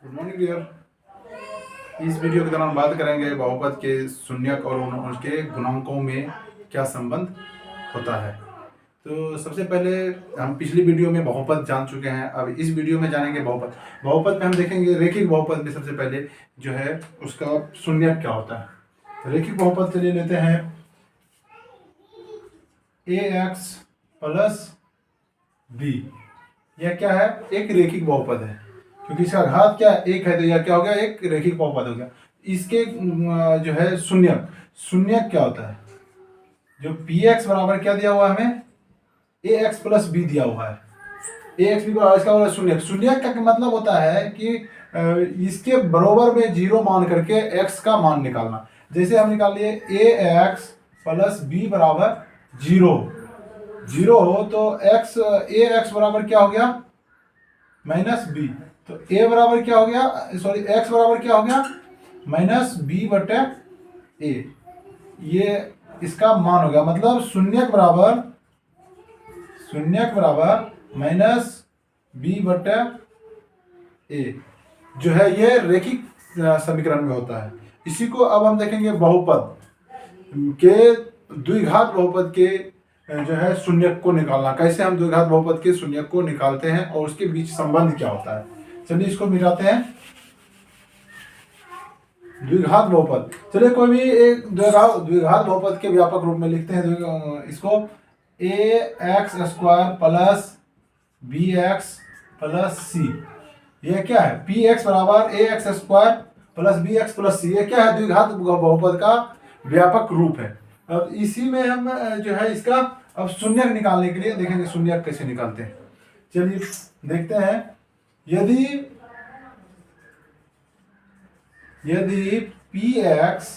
Good morning dear. इस video के दौरान बात करेंगे बहुपद के शून्यक और उनके गुणांकों में क्या संबंध होता है। तो सबसे पहले हम पिछली वीडियो में बहुपद जान चुके हैं, अब इस वीडियो में जानेंगे बहुपद। बहुपद में हम देखेंगे रेखिक बहुपद में सबसे पहले जो है उसका शून्यक क्या होता है। रेखिक बहुपद चलिए लेते हैं ax प्लस b। यह क्या है? एक रेखिक बहुपद है क्योंकि इसका घात क्या है? एक है, तो यह क्या हो गया? एक रेखिक बहुपद हो गया। इसके जो है शून्यक, शून्यक क्या होता है? जो पी एक्स बराबर क्या दिया हुआ है हमें? ए एक्स प्लस बी दिया हुआ है। ए एक्स बी बराबर इसका मतलब शून्यक। शून्यक का मतलब होता है कि इसके बराबर में जीरो मान करके एक्स का मान निकालना। जैसे हम निकाल लिए ए एक्स प्लस बी बराबर जीरो, जीरो हो तो एक्स, ए एक्स बराबर क्या हो गया? Minus B. तो ए बराबर क्या हो गया? सॉरी, एक्स बराबर क्या हो गया? माइनस बी बटे ए। ये इसका मान हो गया, मतलब शून्यक बराबर, शून्यक बराबर माइनस बी बटे ए जो है ये रेखिक समीकरण में होता है। इसी को अब हम देखेंगे बहुपद के, द्विघात बहुपद के जो है शून्यक को निकालना। कैसे हम द्विघात बहुपद के शून्यक को निकालते हैं और उसके बीच संबंध क्या होता है। चलिए इसको मिटाते हैं। द्विघात बहुपद, चलिए कोई भी एक द्विघात बहुपद के व्यापक रूप में लिखते हैं इसको। A X square plus B X plus C, यह क्या है? पी एक्स बराबर A X square plus B X plus C. ये क्या है? द्विघात बहुपद का व्यापक रूप है। अब इसी में हम जो है इसका अब शून्यक निकालने के लिए देखेंगे शून्यक कैसे निकालते हैं। चलिए देखते हैं। यदि पी एक्स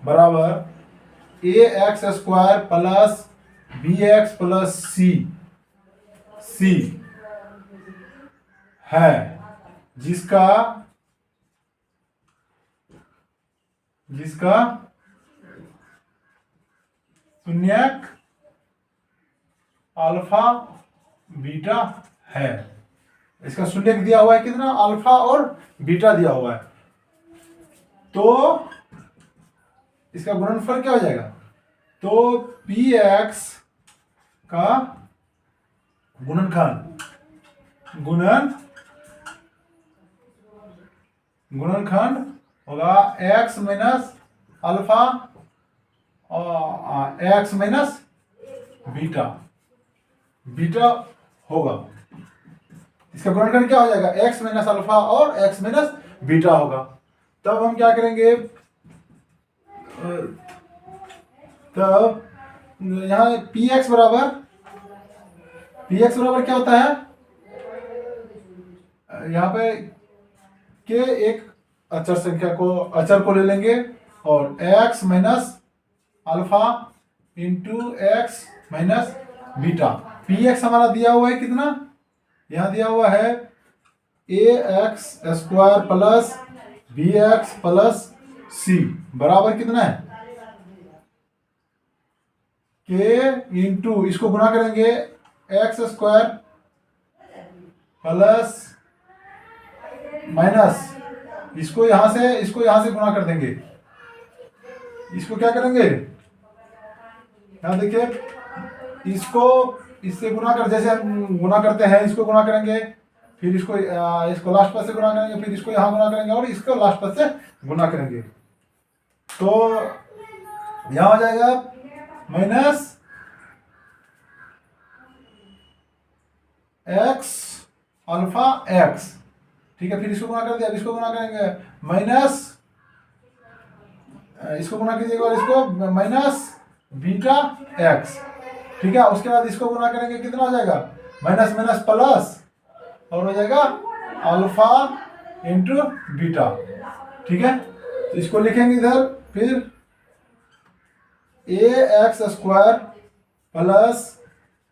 बराबर A X square plus B X plus C C है, जिसका शून्यक अल्फा बीटा है। इसका शून्यक दिया हुआ है कितना? अल्फा और बीटा दिया हुआ है। तो इसका गुणनफल क्या हो जाएगा? तो पी एक्स का गुणनखंड, गुणनखंड होगा एक्स माइनस अल्फा और एक्स माइनस बीटा, बीटा होगा। इसका गुणनखंड क्या हो जाएगा? एक्स माइनस अल्फा और एक्स माइनस बीटा होगा। तब हम क्या करेंगे? तब यहाँ पी एक्स बराबर क्या होता है? यहाँ पे के एक अचर को ले लेंगे और x minus alpha into X minus beta. P X हमारा दिया हुआ है कितना? यहाँ दिया हुआ है A X square plus B X plus C बराबर कितना है? के इंटू इसको गुना करेंगे एक्स स्क्वायर प्लस माइनस इसको यहां से गुना कर देंगे। इसको क्या करेंगे? यहां देखिए, इसको इससे गुना कर, जैसे हम गुना करते हैं इसको गुना करेंगे, फिर इसको लास्ट पद से गुना करेंगे, फिर इसको यहां गुना करेंगे और इसको लास्ट पद से गुना करेंगे। तो यहां हो जाएगा माइनस एक्स अल्फा एक्स, ठीक है। फिर इसको गुना कर दिया, अब इसको गुना करेंगे माइनस, इसको गुना कीजिएगा और इसको माइनस बीटा एक्स, ठीक है। उसके बाद इसको गुना करेंगे, कितना हो जाएगा? माइनस माइनस प्लस और हो जाएगा अल्फा इंटू बीटा, ठीक है। तो इसको लिखेंगे इधर, फिर A X square plus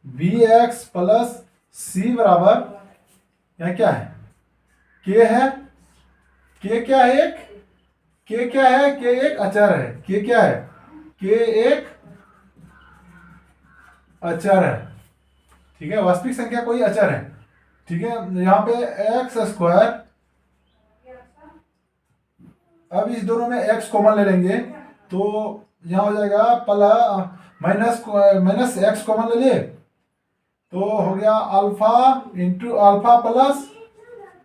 B X plus C बराबर, यह क्या है? के है। के क्या है? के क्या है? के एक अचर है। के क्या है? के एक अचर है, ठीक है। वास्तविक संख्या कोई अचर है, ठीक है। यहाँ पे एक्स स्क्वायर अब इस दोनों में x कॉमन ले लेंगे तो यहाँ हो जाएगा माइनस x कॉमन ले लिए तो हो गया alpha into alpha plus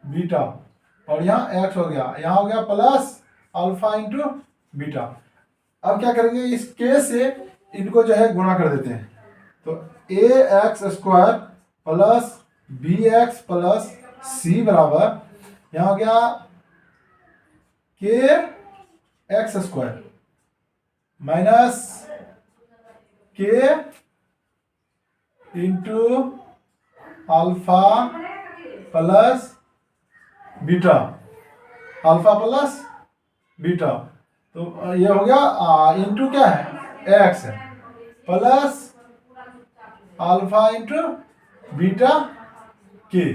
beta, और यहाँ x हो गया, यहाँ हो गया प्लस अल्फा इंटू बीटा। अब क्या करेंगे, इस k से इनको जो है गुणा कर देते हैं, तो ax² plus bx plus c बराबर यहाँ हो गया kx² minus k into alpha plus beta, alpha plus beta, तो ये हो गया इंटू क्या है x है प्लस अल्फा इंटू बीटा के।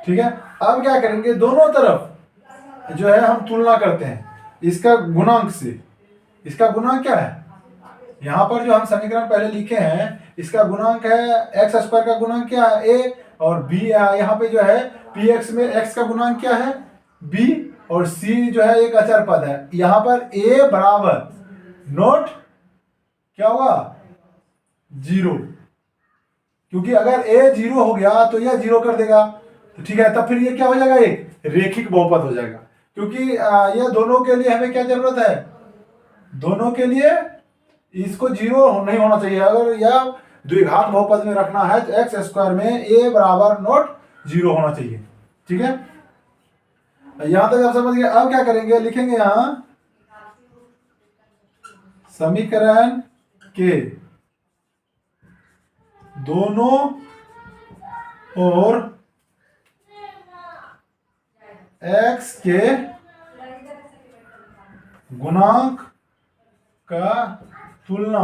ठीक है, अब क्या करेंगे, दोनों तरफ जो है हम तुलना करते हैं इसका गुणांक से। इसका गुणांक क्या है, यहाँ पर जो हम समीकरण पहले लिखे हैं इसका गुणांक है x² का गुणांक क्या है a, और b यहाँ पे जो है px में x का गुणांक क्या है b, और c जो है एक अचर पद है। यहाँ पर a बराबर नोट क्या होगा 0, क्योंकि अगर a 0 हो गया तो यह 0 कर देगा, तो ठीक है, तब फिर ये क्या हो जाएगा, एक रेखिक बहुपद हो जाएगा। क्योंकि ये दोनों के लिए हमें क्या जरूरत है, दोनों के लिए इसको 0 नहीं होना चाहिए। अगर यह द्विघात बहुपद में रखना है तो x² में a बराबर नोट 0 होना चाहिए। ठीक है, यहां तक आप समझ गए। अब क्या करेंगे, लिखेंगे यहां समीकरण के दोनों और x के गुणांक का तुलना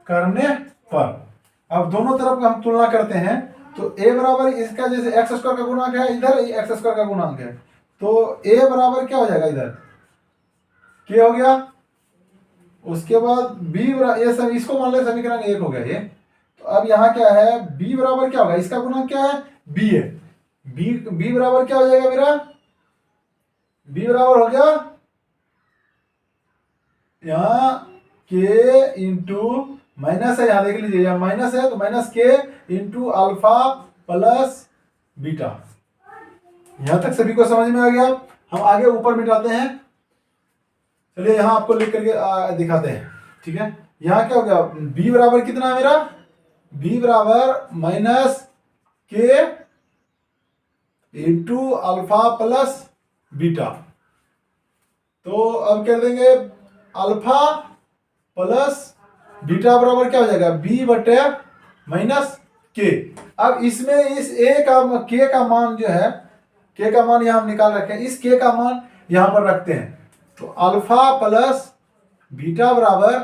करने पर, अब दोनों तरफ का हम तुलना करते हैं तो a बराबर इसका जैसे x² का गुणांक है, इधर x² का गुणांक है, तो a बराबर क्या हो जाएगा, इधर k हो गया। उसके बाद b बराबर, ये सब इसको मान ले समीकरण 1 हो गया ये। तो अब यहाँ क्या है, b बराबर क्या होगा, इसका गुणांक क्या है b है, b बराबर क्या हो जाएगा मेरा, b बराबर हो गया यहाँ k इंटू माइनस है, यहाँ देख लीजिए यहाँ माइनस है तो minus k into alpha plus beta. यहां तक सभी को समझ में आ गया। हम आगे ऊपर मिटाते हैं, चलिए यहाँ आपको लिख करके दिखाते हैं। ठीक है, यहाँ क्या हो गया, b बराबर कितना है मेरा, b बराबर minus k into alpha plus beta. तो अब कर देंगे अल्फा प्लस बीटा बराबर क्या हो जाएगा, b बटे माइनस k। अब इसमें इस a का k का मान जो है, k का मान यहाँ हम निकाल रखे हैं, इस k का मान यहाँ पर रखते हैं। तो अल्फा प्लस बीटा बराबर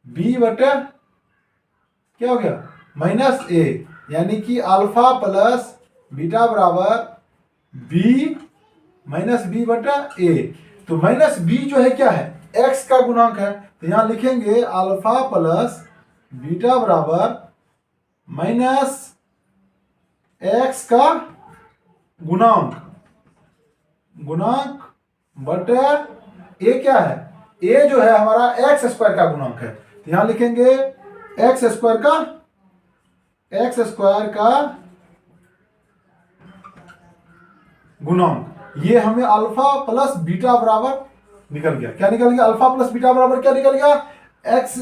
b बटे क्या हो गया माइनस a, यानी कि अल्फा प्लस बीटा बराबर b माइनस b बटा a। तो माइनस b जो है क्या है, x का गुणांक है, तो यहां लिखेंगे अल्फा प्लस बीटा बराबर माइनस x का गुणांक बटे a क्या है, a जो है हमारा x² का गुणांक है, तो यहां लिखेंगे x² का गुणांक। ये हमें अल्फा प्लस बीटा बराबर निकल गया, क्या निकल गया, अल्फा प्लस बीटा बराबर क्या निकल गया, x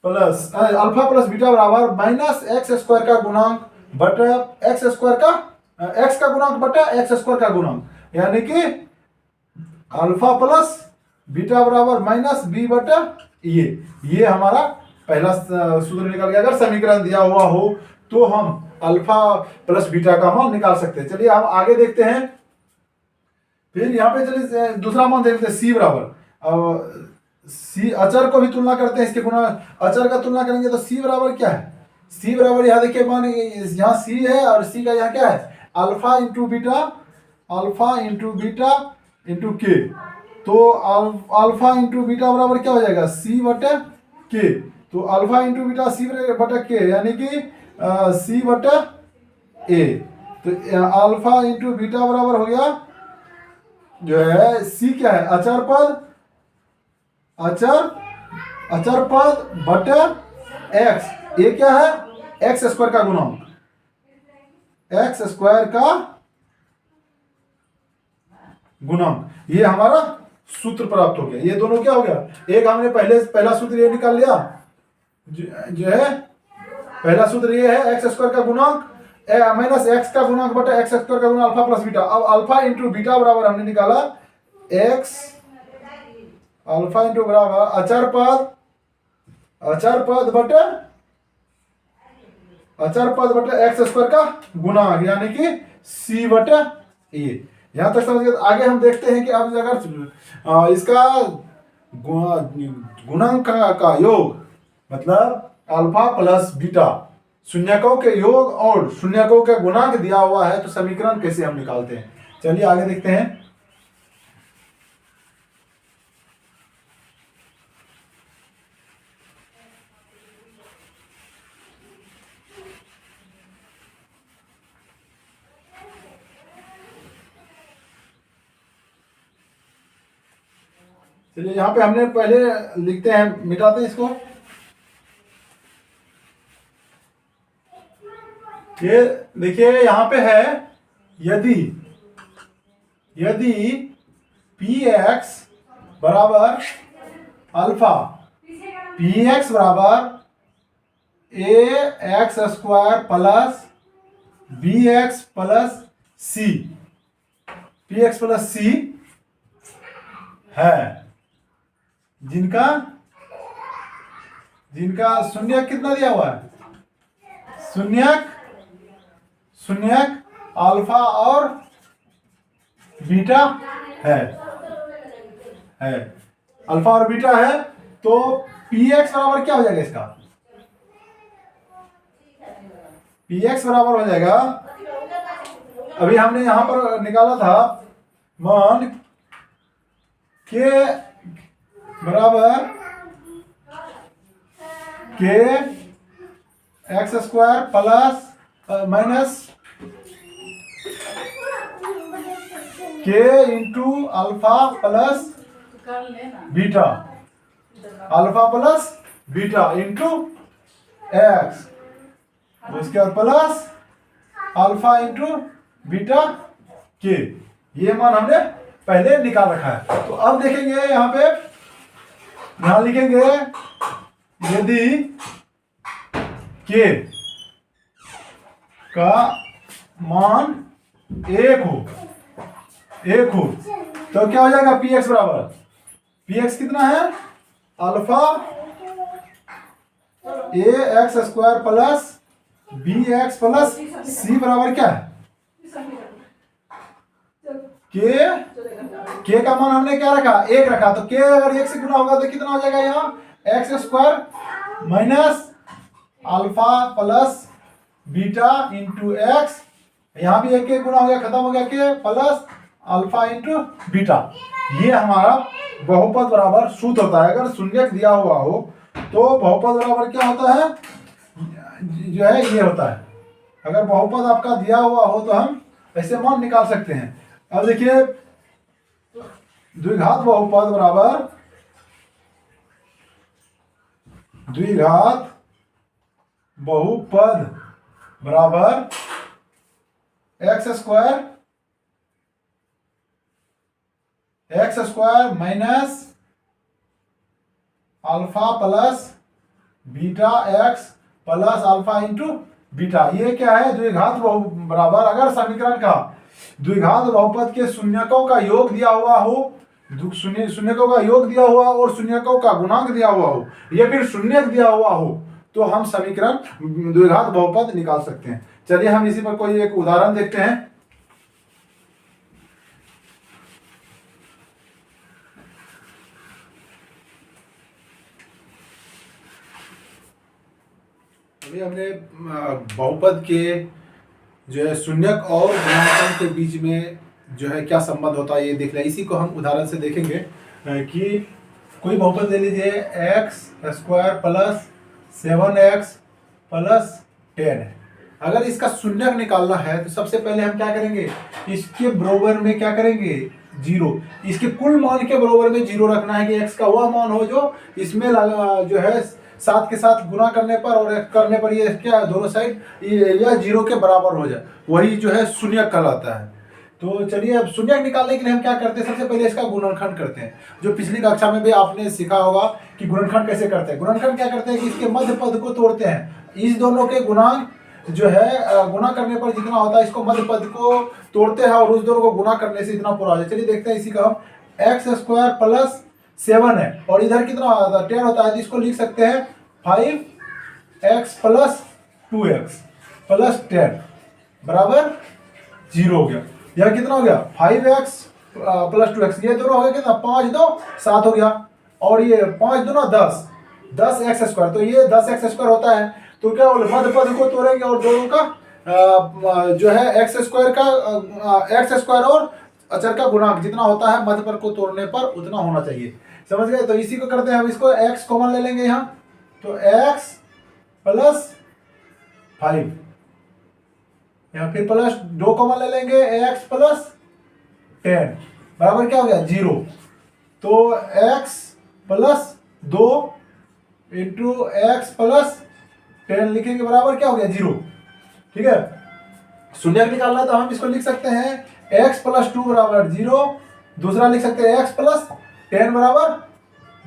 plus alpha plus beta बराबर माइनस x² का गुणांक बटे x² का x का गुणांक बटे x² का गुणांक, यानी कि अल्फा प्लस बीटा बराबर माइनस b बटे ये हमारा पहला सूत्र निकल गया। अगर समीकरण दिया हुआ हो तो हम अल्फा प्लस बीटा का मान निकाल सकते हैं। चलिए हम आगे देखते हैं। फिर यहाँ पे चलिए दूसरा मान देखते हैं, c बराबर, अब c अचर को भी तुलना करते हैं, इसके गुणा अचर का तुलना करेंगे तो c बराबर क्या है, c बराबर यहाँ देखिए मान यहाँ c है और c का यहाँ क्या है, अल्फा इंटू बीटा इंटू के। तो अल्फा इंटू बीटा बराबर क्या हो जाएगा, c बटे के। तो अल्फा इंटू बीटा c बटे के, यानी कि c बटे a। तो अल्फा इंटू बीटा बराबर हो गया जो है सी क्या है, अचर पद, अचर पद बटे एक्स, ये क्या है एक्स स्क्वायर का गुणा, एक्स स्क्वायर का गुणक, ये हमारा सूत्र प्राप्त हो गया। ये दोनों क्या हो गया, एक हमने पहला सूत्र ये निकाल लिया जो है, पहला सूत्र ये है एक्स स्क्वायर का गुणक माइनस एक्स का गुणक बटा एक्स स्क्वायर का गुणा अल्फा प्लस बीटा। अब अल्फा इंटू बीटा बराबर हमने निकाला एक्स, अल्फा इंटू बराबर अचर पद बटे एक्स स्क्वायर का गुणा, यानी कि सी बटे ए। यहां तक समझ गए। आगे हम देखते हैं कि अब अगर इसका गुणांक का योग मतलब अल्फा प्लस बीटा शून्यकों के योग और शून्यकों का गुणांक दिया हुआ है तो समीकरण कैसे हम निकालते हैं, चलिए आगे देखते हैं। चलिए यहाँ पे हमने पहले लिखते हैं, मिटाते हैं इसको। ये देखिए यहाँ पे है यदि पी एक्स बराबर अल्फा, पी एक्स बराबर A X square plus B X plus C, P X plus C है, जिनका शून्यक कितना दिया हुआ है, शून्यक अल्फा और बीटा है अल्फा और बीटा है, तो पी एक्स बराबर क्या हो जाएगा, इसका पी एक्स बराबर हो जाएगा, अभी हमने यहां पर निकाला था मान के बराबर के एक्स स्क्वायर प्लस माइनस के into alpha plus beta, alpha plus beta into x, उसके बाद प्लस अल्फा इंटू बीटा के, ये मान हमने पहले निकाल रखा है। तो अब देखेंगे यहाँ पे, यहां लिखेंगे यदि के का मान एक हो तो क्या हो जाएगा, पी एक्स बराबर, पी एक्स कितना है alpha A X square plus B X plus C बराबर क्या है, के का मान हमने क्या रखा, एक रखा, तो के अगर एक से गुना होगा तो कितना हो जाएगा, यहाँ x square minus alpha plus beta into x, यहाँ भी एक के गुना हो गया, खत्म हो गया, के प्लस अल्फा इंटू बीटा। ये हमारा बहुपद बराबर सूत्र होता है। अगर शून्यक दिया हुआ हो तो बहुपद बराबर क्या होता है, जो है ये होता है। अगर बहुपद आपका दिया हुआ हो तो हम ऐसे मान निकाल सकते हैं। अब देखिए द्विघात बहुपद बराबर द्विघात बहुपद बराबर x square minus alpha plus beta x plus alpha into beta. ये क्या है, द्विघात बराबर, अगर समीकरण का द्विघात बहुपद के शून्यकों का योग दिया हुआ हो, शून्यकों का योग दिया हुआ और शून्यकों का गुणांक दिया हुआ हो, या फिर शून्यक दिया हुआ हो, तो हम समीकरण द्विघात बहुपद निकाल सकते हैं। चलिए हम इसी पर कोई एक उदाहरण देखते हैं। अभी हमने बहुपद के जो है शून्यक और गुणांकों के बीच में जो है क्या संबंध होता है ये देख लिया। इसी को हम उदाहरण से देखेंगे कि कोई बहुपद ले लीजिए x square plus 7x plus 10 है। अगर इसका शून्यक निकालना है तो सबसे पहले हम क्या करेंगे, इसके बराबर में क्या करेंगे, जीरो। इसके कुल मान के बराबर में जीरो रखना है कि x का वह मान हो जो इसमें जो है 7 के साथ गुना करने पर और करने पर ये क्या दोनों साइड या जीरो के बराबर हो जाए, वही जो है शून्यक कहलाता है। तो चलिए अब शून्यक निकालने के लिए हम क्या करते हैं, सबसे पहले इसका गुणनखंड करते हैं। जो पिछली कक्षा में भी आपने सीखा होगा कि गुणनखंड कैसे करते हैं। गुणनखंड क्या करते हैं कि इसके मध्य पद को तोड़ते हैं, इस दोनों के गुणांक जो है गुणा करने पर जितना होता है इसको मध्य पद को तोड़ते हैं और उस दोनों को गुणा करने से इतना पूरा हो जाए। चलिए देखते हैं, इसी का हम x² प्लस 7 है और इधर कितना होता है 10 होता है, तो इसको लिख सकते हैं 5x प्लस 2x प्लस 10 बराबर 0 हो गया। यह कितना हो गया 5x प्लस 2x, ये दोनों हो गया कितना 5 2 7 हो गया और ये 5 2 10x², तो ये 10x² होता है। तो क्या बोले मध्य पद को तोड़ेंगे और दोनों का जो है x² और अचर का गुणांक जितना होता है मध्य पद को तोड़ने पर उतना होना चाहिए। समझ गए? तो इसी को करते हैं हम, इसको x कॉमन ले लेंगे यहाँ, तो x प्लस 5 यहाँ फिर प्लस 2 कॉमन ले लेंगे, x प्लस 10 बराबर क्या हो गया 0। तो x plus 2 into x plus 10 लिखेंगे बराबर क्या हो गया 0। ठीक है, शून्यक निकालना है तो हम इसको लिख सकते हैं x प्लस 2 बराबर 0, दूसरा लिख सकते हैं x प्लस 10 बराबर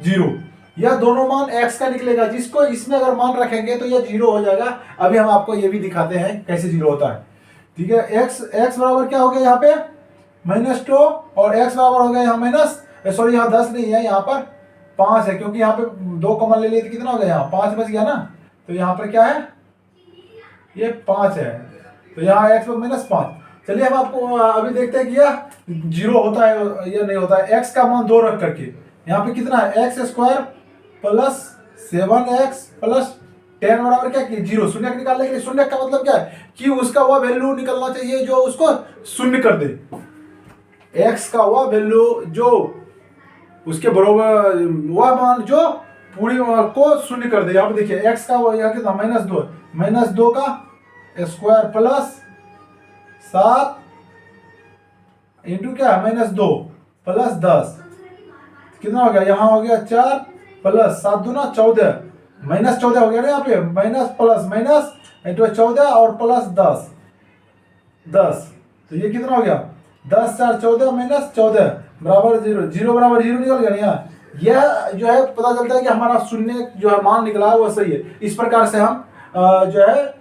0। यह दोनों मान x का निकलेगा, जिसको इसमें अगर मान रखेंगे तो यह 0 हो जाएगा। अभी हम आपको ये भी दिखाते हैं कैसे 0 होता है। ठीक है, x बराबर क्या हो गया यहाँ पे -2 और x बराबर हो गया यहाँ माइनस, सॉरी यहाँ 10 नहीं है, यहाँ पर 5 है, क्योंकि यहाँ पे 2 कॉमन ले लिए तो कितना हो गया यहाँ 5 बच गया ना। तो यहाँ पर क्या है ये 5 है, तो यहाँ x पर -5। चलिए हम आपको अभी देखते हैं कि यह 0 होता है या नहीं होता है। x का मान 2 रख करके यहाँ पे कितना है x² प्लस 7x प्लस 10 बराबर क्या कि 0। शून्यक निकालने के लिए शून्यक का मतलब क्या है कि उसका वह वैल्यू निकलना चाहिए जो उसको शून्य कर दे। x का वह वैल्यू जो उसके बराबर, वह मान जो पूरी को शून्य कर दे। यहाँ पे देखिए x का वो यहाँ कितना -2 का स्क्वायर प्लस 7 इंटू क्या -2 प्लस 10 कितना हो गया, यहाँ हो गया 4 प्लस 7 दूना 14 -14 हो गया ना यहाँ पे, माइनस प्लस माइनस इंटू 14 और प्लस 10, तो ये कितना हो गया 10 4 14 -14 बराबर 0, 0 बराबर 0 निकल गया यहाँ। यह जो है पता चलता है कि हमारा शून्य जो है मान निकला है वो सही है। इस प्रकार से हम जो है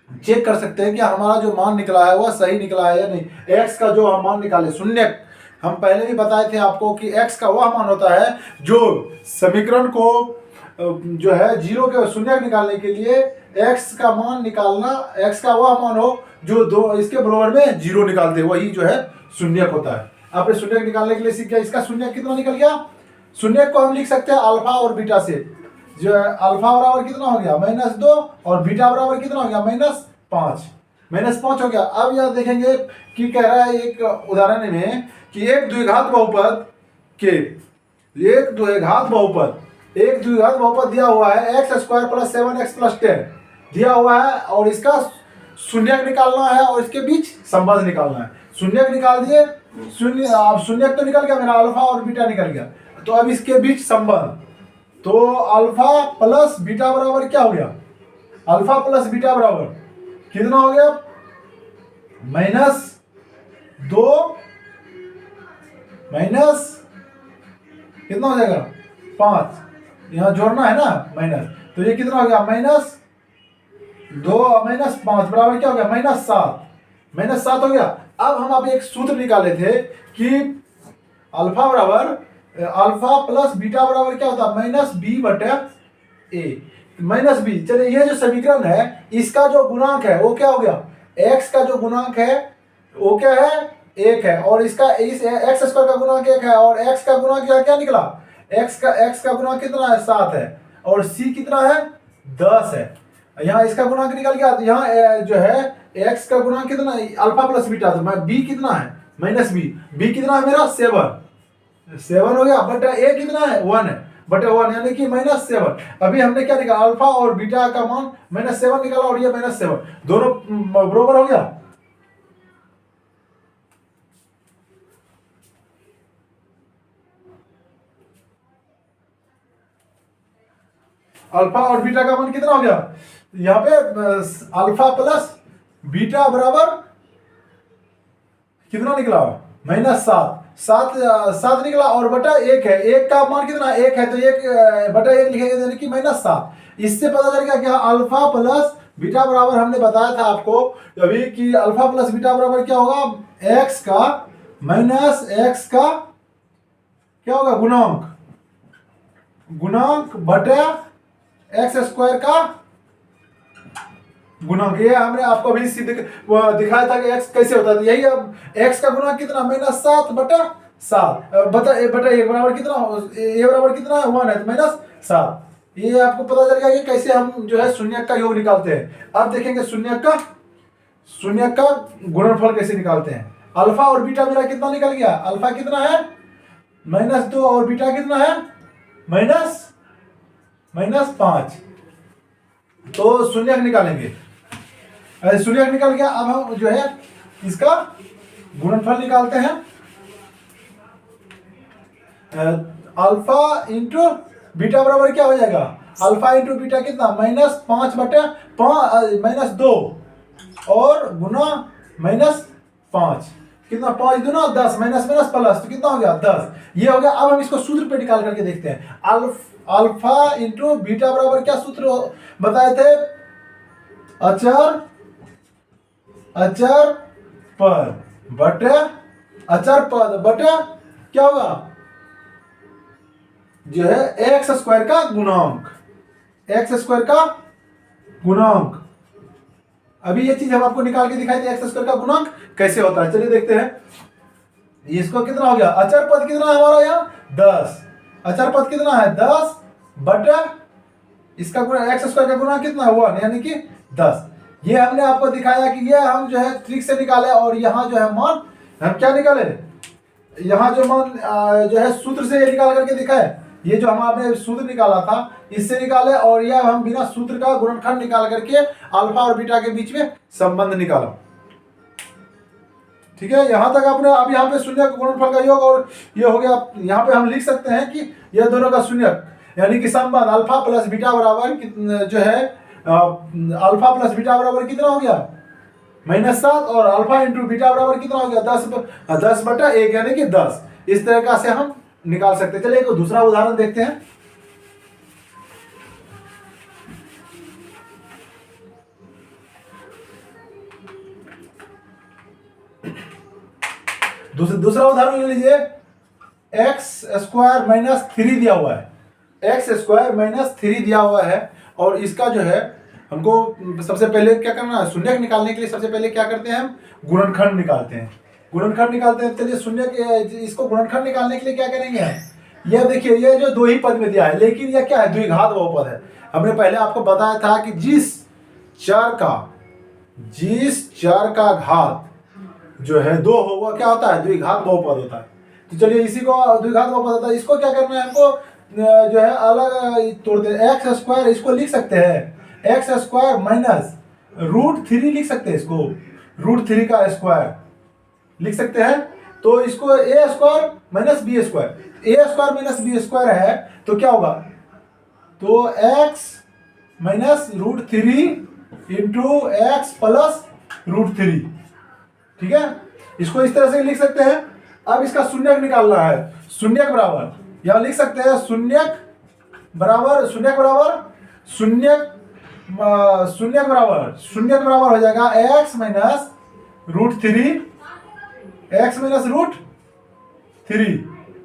चेक कर सकते हैं कि हमारा जो मान निकला है वह सही निकला है या नहीं। x का जो हम मान निकाले शून्य, हम पहले भी बताए थे आपको कि x का वह मान होता है जो समीकरण को जो है 0 के शून्य निकालने के लिए x का मान निकालना, x का वह मान हो जो दो इसके बराबर में 0 निकालते, वही जो है शून्यक होता है। आपने शून्यक निकालने के लिए सीख गया, इसका शून्यक कितना निकल गया। शून्यक को हम लिख सकते हैं अल्फा और बीटा से, जो है अल्फा बराबर कितना हो गया -2 और बीटा बराबर कितना हो गया -5 हो गया। अब यह देखेंगे कि कह रहा है एक उदाहरण में कि एक द्विघात बहुपद दिया हुआ है x² प्लस 7x प्लस 10 दिया हुआ है और इसका शून्यक निकालना है और इसके बीच संबंध निकालना है। शून्यक निकाल दिए, शून्यक तो निकल गया मेरा, अल्फा और बीटा निकल गया। तो अब इसके बीच संबंध, तो अल्फा प्लस बीटा बराबर क्या हो गया, अल्फा प्लस बीटा बराबर कितना हो गया -2 माइनस कितना हो जाएगा 5, यहाँ जोड़ना है ना माइनस, तो ये कितना हो गया -2 -5 बराबर क्या हो गया -7 हो गया। अब हम आप एक सूत्र निकाले थे कि अल्फा प्लस बीटा बराबर क्या होता है -b/a। चलिए ये जो समीकरण है इसका जो गुणांक है वो क्या हो गया, x का जो गुणांक है वो क्या है 1 है और इसका इस x² का गुणांक 1 है और x का गुणांक क्या निकला, x का गुणांक कितना है 7 है और c कितना है 10 है। यहाँ इसका गुणांक निकल गया, तो यहाँ जो है x का गुणांक कितना है अल्फा प्लस बीटा, तो b कितना है -b कितना है मेरा 7 हो गया, बट a कितना है 1 है। 1 यानी कि -7। अभी हमने क्या निकाला, अल्फा और बीटा का मान -7 निकाला और ये -7, दोनों बराबर हो गया। अल्फा और बीटा का मान कितना हो गया, यहाँ पे अल्फा प्लस बीटा बराबर कितना निकला, -7, 7 निकला और बटा 1 है, 1 का मान कितना 1 है, तो 1 बटा 1 लिखेंगे यानी कि -7। इससे पता चल गया क्या, अल्फा प्लस बीटा बराबर, हमने बताया था आपको अभी कि अल्फा प्लस बीटा बराबर क्या होगा, x का माइनस x का क्या होगा, गुणांक बटा x² का गुणांक। ये हमने आपको अभी दिखाया था कि x कैसे होता है, यही अब x का गुणांक कितना, -7 बटा 7 बटा 1 बराबर कितना, a बराबर कितना है 1 है, तो -7। ये आपको पता चल गया कि कैसे हम जो है शून्यक का योग निकालते हैं। अब देखेंगे शून्यक का गुणनफल कैसे निकालते हैं। अल्फा और बीटा मेरा कितना निकल गया, अल्फा कितना है -2 और बीटा कितना है -5। तो शून्यक निकालेंगे, शून्यक निकल गया। अब हम जो है इसका गुणनफल निकालते हैं। अल्फा इंटू बीटा बराबर क्या हो जाएगा, अल्फा इंटू बीटा कितना, -5 बटे -2 और गुना -5 कितना, 5 दूना 10, माइनस प्लस, तो कितना हो गया 10। ये हो गया। अब हम इसको सूत्र पे निकाल करके देखते हैं। अल्फा इंटू बीटा बराबर क्या सूत्र बताए थे, अचर पद बटे क्या होगा, जो है x² का गुणांक। अभी ये चीज हम आपको निकाल के दिखाई थे, x² का गुणांक कैसे होता है। चलिए देखते हैं। इसको कितना हो गया, अचर पद कितना है हमारा यहाँ 10, अचर पद कितना है 10 बटे इसका गुणा x² का गुणांक कितना है 1 यानी कि 10। ये हमने आपको दिखाया कि ये हम जो है ट्रिक से निकाले और यहाँ जो है मान हम क्या निकाले, यहाँ जो मान जो है सूत्र से ये निकाल करके दिखाए। ये जो हम आपने सूत्र निकाला था इससे निकाले और यह हम बिना सूत्र का गुणनखंड निकाल करके अल्फा और बीटा के बीच में संबंध निकाला। ठीक है, यहां तक आपने। अब यहाँ पे शून्य गुणनफल का योग और ये हो गया। यहाँ पे हम लिख सकते हैं कि यह दोनों का शून्यक यानी कि संबंध अल्फा प्लस बीटा बराबर जो है अल्फा प्लस बीटा बराबर कितना हो गया -7 और अल्फा इंटू बीटा बराबर कितना हो गया 10 बटा 1 यानी कि 10। इस तरह से हम निकाल सकते हैं। चलिए एक दूसरा उदाहरण देखते हैं। दूसरा उदाहरण ले लीजिए। x² - 3 दिया हुआ है, x² - 3 दिया हुआ है और इसका जो है हमको सबसे पहले क्या करना है, शून्यक निकालने के लिए सबसे पहले क्या करते हैं हम गुणनखंड निकालते हैं। चलिए शून्यक, इसको गुणनखंड निकालने के लिए क्या करेंगे हम, यह देखिए ये जो दो ही पद में दिया है लेकिन यह क्या है द्विघात बहुपद है। हमने पहले आपको बताया था कि जिस चर का घात जो है 2 हो वह क्या होता है द्विघात बहुपद होता है। तो चलिए इसी को द्विघात बहुपद होता है। इसको क्या करना है हमको जो है अलग तोड़ते हैं। x² इसको लिख सकते हैं x² माइनस √3 लिख सकते हैं, इसको √3 का स्क्वायर लिख सकते हैं। तो इसको a² minus b², a² - b² है तो क्या होगा, तो x minus √3 into x plus √3। ठीक है, इसको इस तरह से लिख सकते हैं। अब इसका शून्यक निकालना है। शून्यक बराबर यहां लिख सकते हैं शून्यक बराबर हो जाएगा x माइनस √3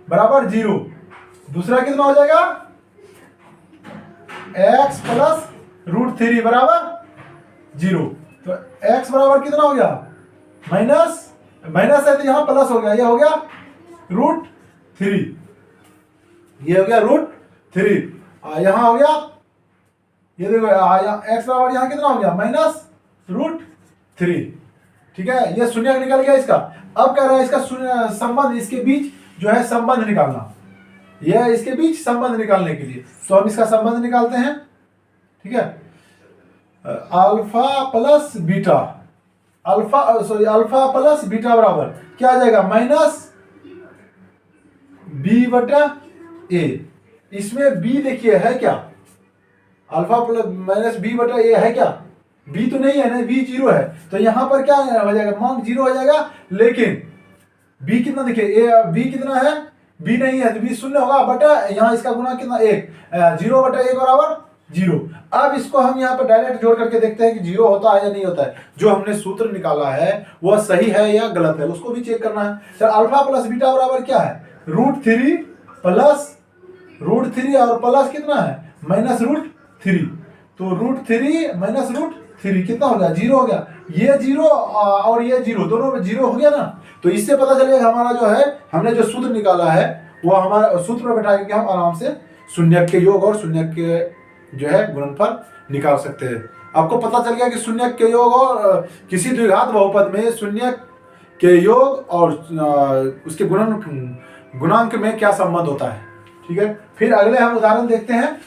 बराबर 0। दूसरा कितना हो जाएगा x प्लस √3 बराबर 0। तो x बराबर कितना हो गया माइनस है तो यहां प्लस हो गया, ये हो गया √3, ये हो गया √3। यहां हो गया, ये देखो x बराबर यहां कितना हो गया -√3। ठीक है, ये शून्यक निकल गया इसका। अब कह रहा है इसका संबंध, इसके बीच जो है संबंध निकालना। यह इसके बीच संबंध निकालने के लिए, तो हम इसका संबंध निकालते हैं। ठीक है, alpha plus beta, alpha plus beta बराबर क्या आ जाएगा, माइनस बी बटा ए। इसमें बी देखिए है क्या, अल्फा प्लस माइनस बी बटा ए है क्या, बी तो नहीं है ना, बी 0 है, तो यहां पर क्या हो जाएगा, मान 0 हो जाएगा। लेकिन बी कितना देखिए, ए बी कितना है, बी नहीं है तो बी शून्य होगा, बटा यहाँ इसका गुना कितना 1, 0 बटा 1 बराबर 0। अब इसको हम यहाँ पर डायरेक्ट जोड़ करके देखते हैं कि 0 होता है या नहीं होता है। जो हमने सूत्र निकाला है वह सही है या गलत है, उसको भी चेक करना है। सर अल्फा प्लस बीटा बराबर क्या है, √3 प्लस √3 और प्लस कितना है, माइनस √3। तो √3 माइनस √3 कितना हो गया, 0 हो गया। ये 0 और ये 0 दोनों में 0 हो गया ना, तो इससे पता चलेगा हमारा जो है, हमने जो सूत्र निकाला है वो हमारा सूत्र में बैठा के हम आराम से शून्यक के योग और शून्यक के जो है गुणनफल निकाल सकते हैं। आपको पता चल गया कि शून्यक के योग और किसी द्विघात बहुपद में शून्यक के योग और उसके गुणांक में क्या संबंध होता है। ठीक है, फिर अगले हम उदाहरण देखते हैं।